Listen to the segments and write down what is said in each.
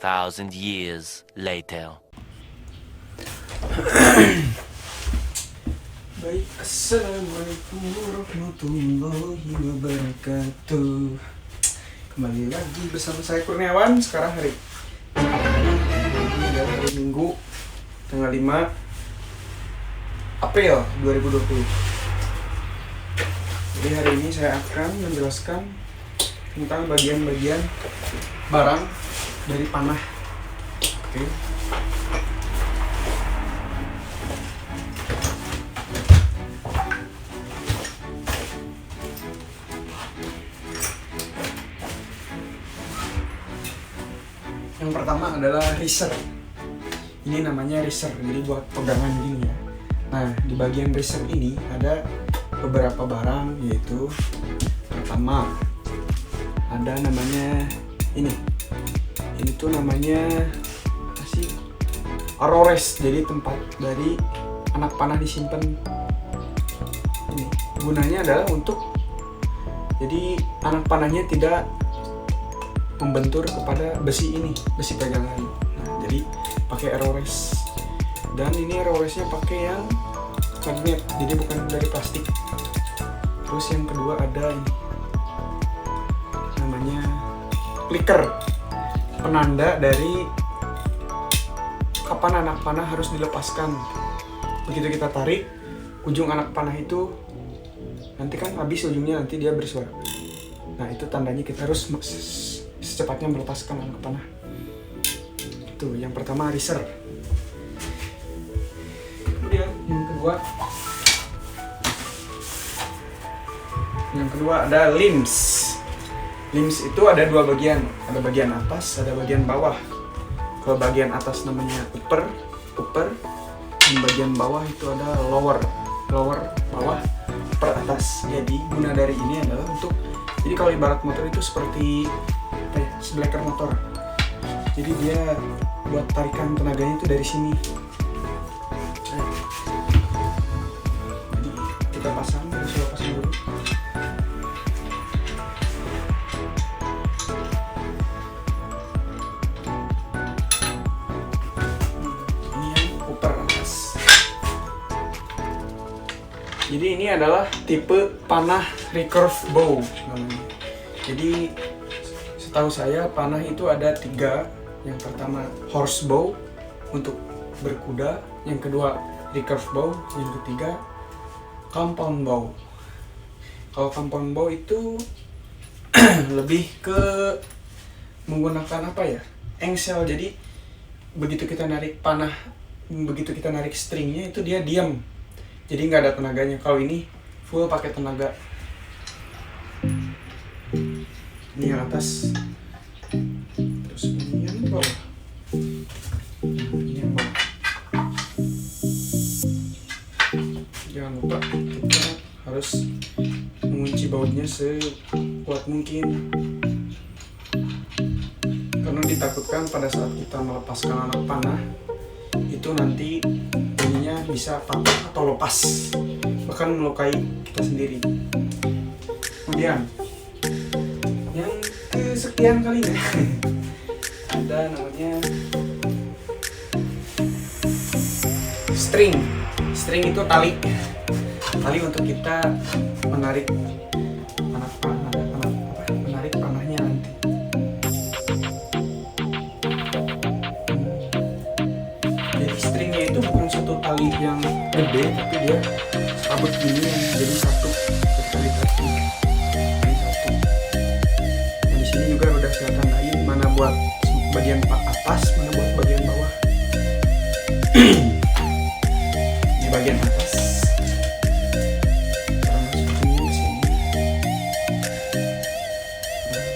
2,000 years later. Baik, assalamualaikum warahmatullahi wabarakatuh. Kembali lagi bersama saya Kurniawan. Sekarang hari Minggu tanggal 5 April 2020. Jadi hari ini saya akan menjelaskan tentang bagian-bagian barang dari panah. Oke. Yang pertama adalah riser. Ini namanya riser, jadi buat pegangan gini ya. Nah, di bagian riser ini ada beberapa barang, yaitu pertama ada namanya ini tuh namanya apa sih? Arores. Jadi tempat dari anak panah disimpan. Ini gunanya adalah untuk jadi anak panahnya tidak membentur kepada besi ini, besi pegangan. Nah, jadi pakai arores. Dan ini aroresnya pakai yang magnet, jadi bukan dari plastik. Terus yang kedua ada ini namanya clicker, penanda dari kapan anak panah harus dilepaskan. Begitu kita tarik ujung anak panah itu, nanti kan habis ujungnya, nanti dia bersuara. Nah, itu tandanya kita harus secepatnya melepaskan anak panah. Itu yang pertama, riser. Kemudian yang kedua ada limbs. Limbs itu ada dua bagian, ada bagian atas, ada bagian bawah. Kalau bagian atas namanya upper, dan bagian bawah itu ada lower, bawah, upper, atas. Jadi guna dari ini adalah untuk, jadi kalau ibarat motor itu seperti sebleker motor. Jadi dia buat tarikan tenaganya itu dari sini. Jadi kita pasang, harus pasang dulu. Ini yang upper atas. Jadi ini adalah tipe panah recurve bow namanya. Jadi setahu saya panah itu ada 3. Yang pertama horse bow untuk berkuda, yang kedua recurve bow, yang ketiga compound bow. Kalau compound bow itu lebih ke menggunakan apa ya? Engsel. Jadi begitu kita narik panah, begitu kita narik stringnya itu dia diam. Jadi nggak ada tenaganya. Kalau ini full pakai tenaga. Ini yang atas, terus ini yang bawah, ini yang bawah. Jangan lupa kita harus mengunci bautnya sekuat mungkin, karena ditakutkan pada saat kita melepaskan anak panah itu nanti bunyinya bisa patah atau lepas, bahkan melukai kita sendiri. Kemudian yang kesekian kalinya ada namanya string. String itu tali untuk kita menarik menarik panahnya nanti. Jadi stringnya itu bukan satu tali yang gede, tapi dia serabut gini, jadi satu tali satu. Juga udah saya tandain mana buat bagian atas, mana buat bagian bawah. Di bagian atas kita masukin di sini.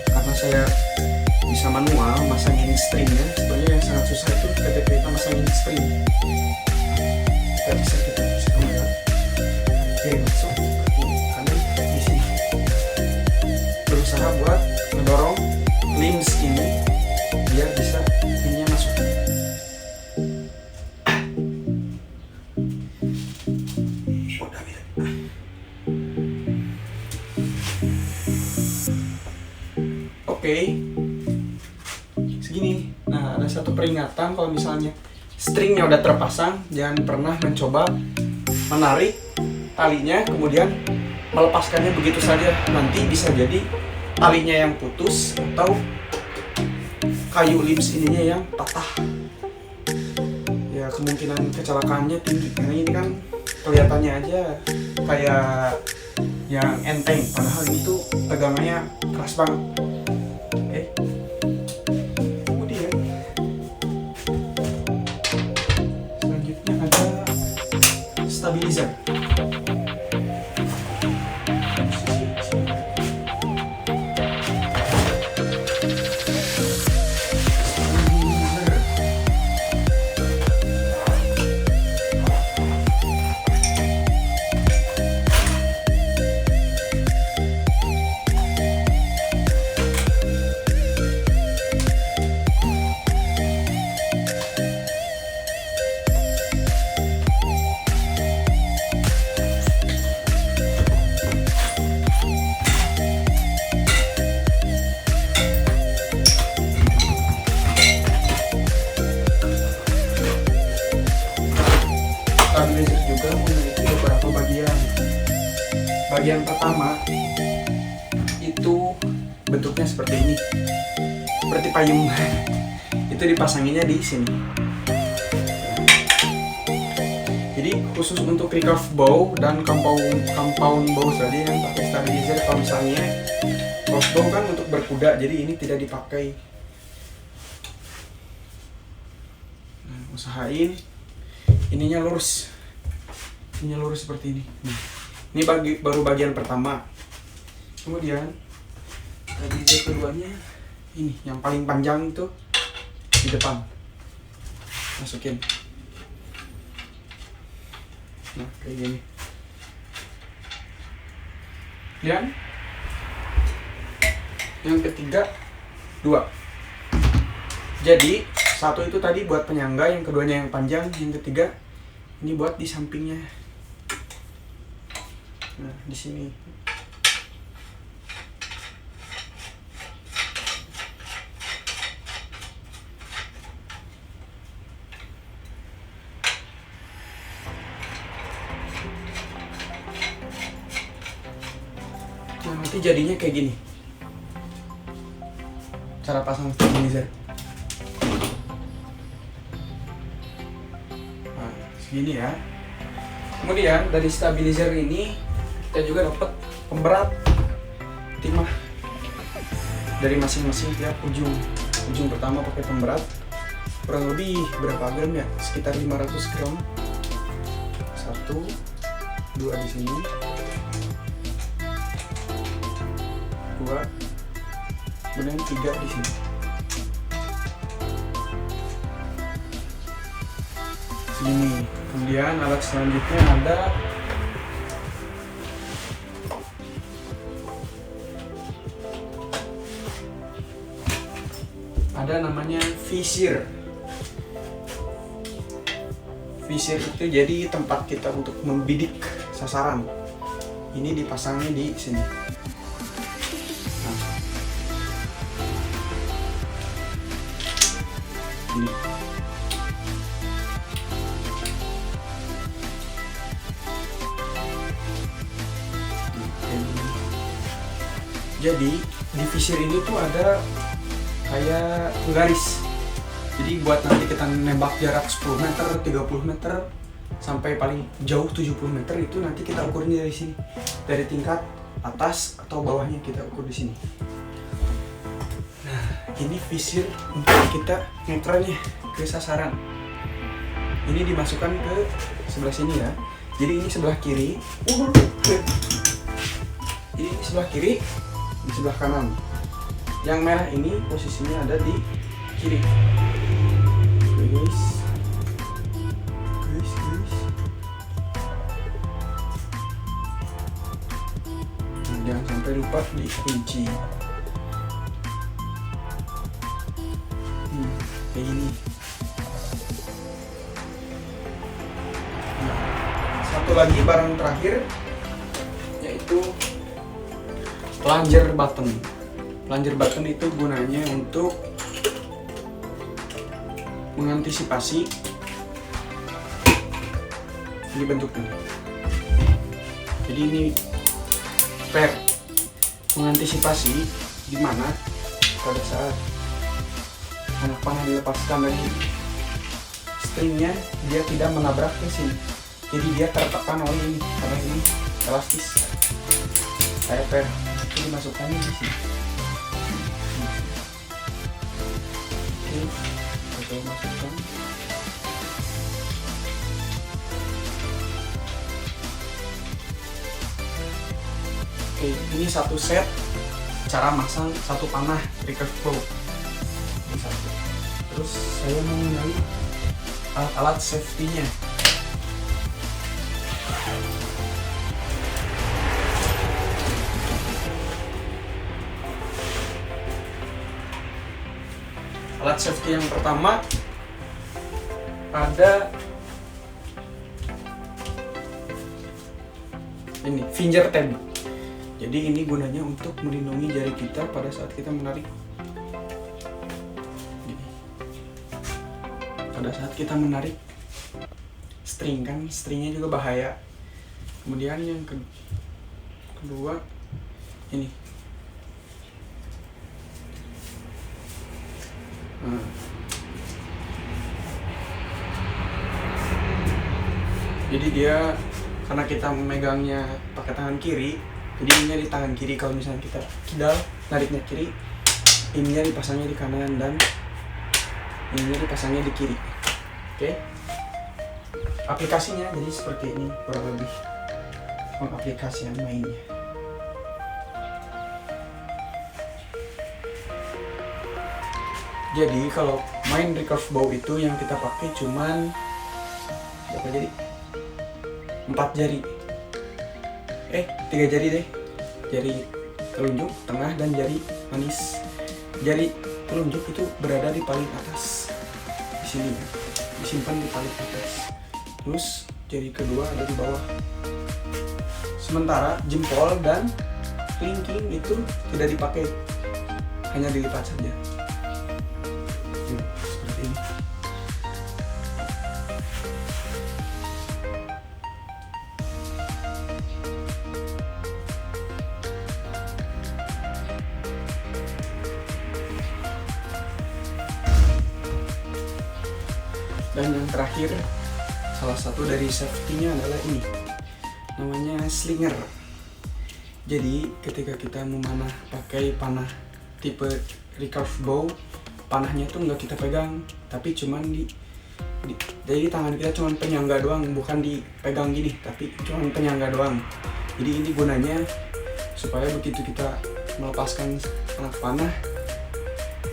Karena saya bisa manual masangin stringnya, sebenarnya yang sangat susah itu ketika kita masangin string. Kita bisa manual. Oke, masuk ke kanan di sini. Berusaha buat mendorong limbs ini biar bisa pinnya masuk. Oke, segini. Nah, ada satu peringatan kalau misalnya stringnya udah terpasang, jangan pernah mencoba menarik talinya kemudian melepaskannya begitu saja. Nanti bisa jadi talinya yang putus atau kayu lips ininya yang patah. Ya kemungkinan kecelakaannya tinggi karena ini kan kelihatannya aja kayak yang enteng, padahal itu tegangannya keras banget. Kemudian selanjutnya ada stabilizer. Stabilizer juga memiliki beberapa bagian. Bagian pertama itu bentuknya seperti ini, seperti payung. Itu dipasanginya di sini. Jadi khusus untuk recurve bow dan compound bow saja yang pakai stabilizer. Kalau misalnya crossbow kan untuk berkuda, jadi ini tidak dipakai. Nah, usahain ininya lurus seperti ini. Ini baru bagian pertama. Kemudian bagian keduanya ini yang paling panjang itu di depan, masukin. Nah kayak gini. Dan yang ketiga 2. Jadi satu itu tadi buat penyangga, yang keduanya yang panjang, yang ketiga ini buat di sampingnya. Nah, di sini. Nah, nanti jadinya kayak gini. Cara pasang stabilizer. Gini ya. Kemudian dari stabilizer ini kita juga dapat pemberat timah dari masing-masing tiap ujung. Ujung pertama pakai pemberat kurang lebih berapa gram ya? Sekitar 500 gram. 1, 2 di sini, 2, kemudian 3 di sini. Segini. Kemudian alat selanjutnya ada namanya visir. Visir itu jadi tempat kita untuk membidik sasaran. Ini dipasangnya di sini. Nah. Ini. Jadi di visir ini tuh ada kayak garis. Jadi buat nanti kita nembak jarak 10 meter, 30 meter, sampai paling jauh 70 meter itu nanti kita ukurnya dari sini. Dari tingkat atas atau bawahnya kita ukur di sini. Nah, ini visir untuk kita ngetralnya ke sasaran. Ini dimasukkan ke sebelah sini ya. Jadi ini sebelah kiri. Ini sebelah kiri. Di sebelah kanan. Yang merah ini posisinya ada di kiri. Guys. Jangan sampai lupa dikunci. Kayak gini. Nah, satu lagi barang terakhir yaitu plunger button. Plunger button itu gunanya untuk mengantisipasi ini bentuknya. Jadi ini pair mengantisipasi di mana pada saat anak panah dilepaskan dari stringnya dia tidak menabrak ke sini. Jadi dia tertekan oleh ini karena ini elastis. Saya pair itu dimasukkannya di sini. Oke, kita masukkan. Oke, ini satu set cara masang satu panah recurve bow. Ini satu. Terus saya mengenali alat-alat safety-nya. Alat safety yang pertama ada ini finger tab. Jadi ini gunanya untuk melindungi jari kita pada saat kita menarik. Gini. Pada saat kita menarik string kan, stringnya juga bahaya. Kemudian yang kedua ini. Nah. Jadi dia karena kita memegangnya pakai tangan kiri, jadi ininya di tangan kiri. Kalau misalnya kita kidal, nariknya kiri, ininya dipasangnya di kanan dan ininya dipasangnya di kiri. Oke. Aplikasinya jadi seperti ini kurang lebih pengaplikasian mainnya. Jadi kalau main recurve bow itu yang kita pakai cuman berapa jari? 4 jari. 3 jari deh. Jari telunjuk, tengah, dan jari manis. Jari telunjuk itu berada di paling atas. Di sini. Disimpan di paling atas. Terus jari kedua ada di bawah. Sementara jempol dan kelingking itu tidak dipakai. Hanya dilipat saja. Seperti ini. Dan yang terakhir, salah satu dari safety-nya adalah ini, namanya slinger. Jadi ketika kita memanah pakai panah tipe recurve bow, panahnya tuh nggak kita pegang, tapi cuman jadi tangan kita cuman penyangga doang, bukan dipegang gini, tapi cuman penyangga doang. Jadi ini gunanya supaya begitu kita melepaskan anak panah,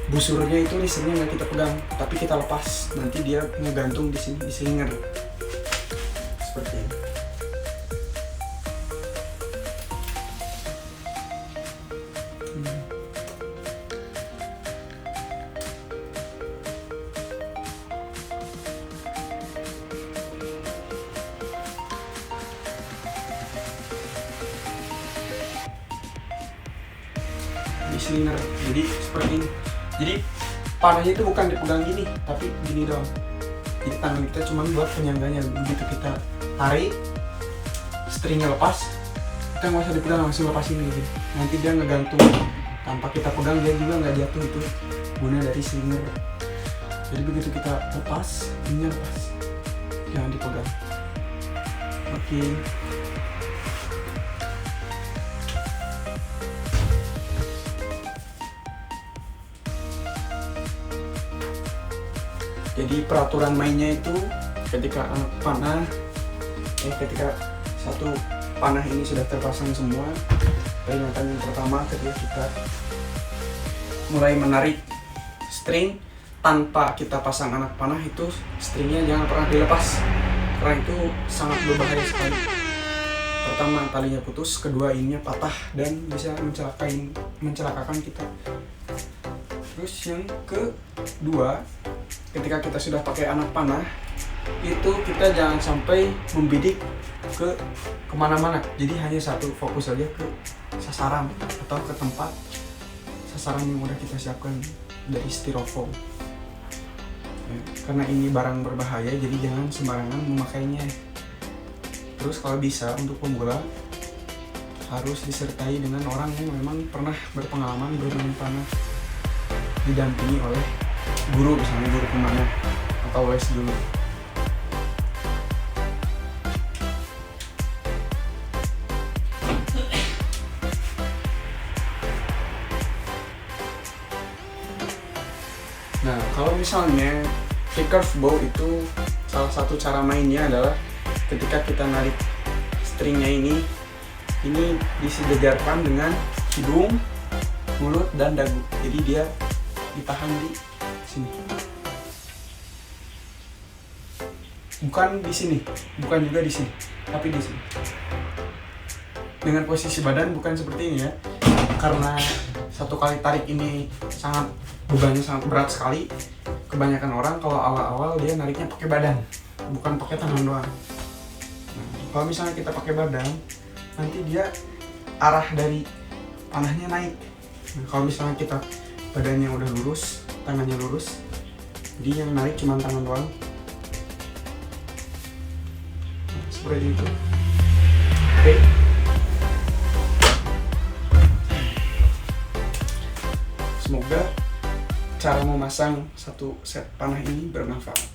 busurnya itu listernya nggak kita pegang, tapi kita lepas, nanti dia ngegantung di sini di slinger. Seperti ini. Di slinger, jadi seperti ini. Jadi panahnya itu bukan dipegang gini, tapi gini doang. Jadi tangan kita cuma buat penyangganya. Begitu kita tarik, stringnya lepas, kita nggak usah dipegang, langsung lepasin gitu. Nanti dia ngegantung. Tanpa kita pegang dia juga nggak jatuh, itu guna dari slinger. Jadi begitu kita lepas, ininya lepas, jangan dipegang. Oke. Jadi peraturan mainnya itu ketika satu panah ini sudah terpasang semua, peringatan yang pertama ketika kita mulai menarik string tanpa kita pasang anak panah, itu stringnya jangan pernah dilepas karena itu sangat berbahaya sekali. Pertama, talinya putus, kedua ininya patah dan bisa mencelakakan kita. Terus yang kedua, ketika kita sudah pakai anak panah, itu kita jangan sampai membidik ke kemana-mana. Jadi hanya satu, fokus saja ke sasaran atau ke tempat sasaran yang udah kita siapkan dari styrofoam. Ya, karena ini barang berbahaya, jadi jangan sembarangan memakainya. Terus kalau bisa untuk pemula harus disertai dengan orang yang memang pernah berpengalaman bermain panah, didampingi oleh guru, misalnya guru pemanah atau les dulu. Nah, kalau misalnya recurve bow itu salah satu cara mainnya adalah ketika kita narik stringnya ini disejajarkan dengan hidung, mulut, dan dagu. Jadi dia ditahan di sini. Bukan di sini, bukan juga di sini, tapi di sini. Dengan posisi badan bukan seperti ini ya. Karena satu kali tarik ini bebannya sangat berat sekali. Kebanyakan orang kalau awal-awal dia nariknya pakai badan, bukan pakai tangan doang. Nah, kalau misalnya kita pakai badan, nanti dia arah dari panahnya naik. Nah, kalau misalnya kita badannya udah lurus, tangannya lurus, jadi yang narik cuma tangan doang. Nah, seperti itu. Oke. Semoga cara memasang satu set panah ini bermanfaat.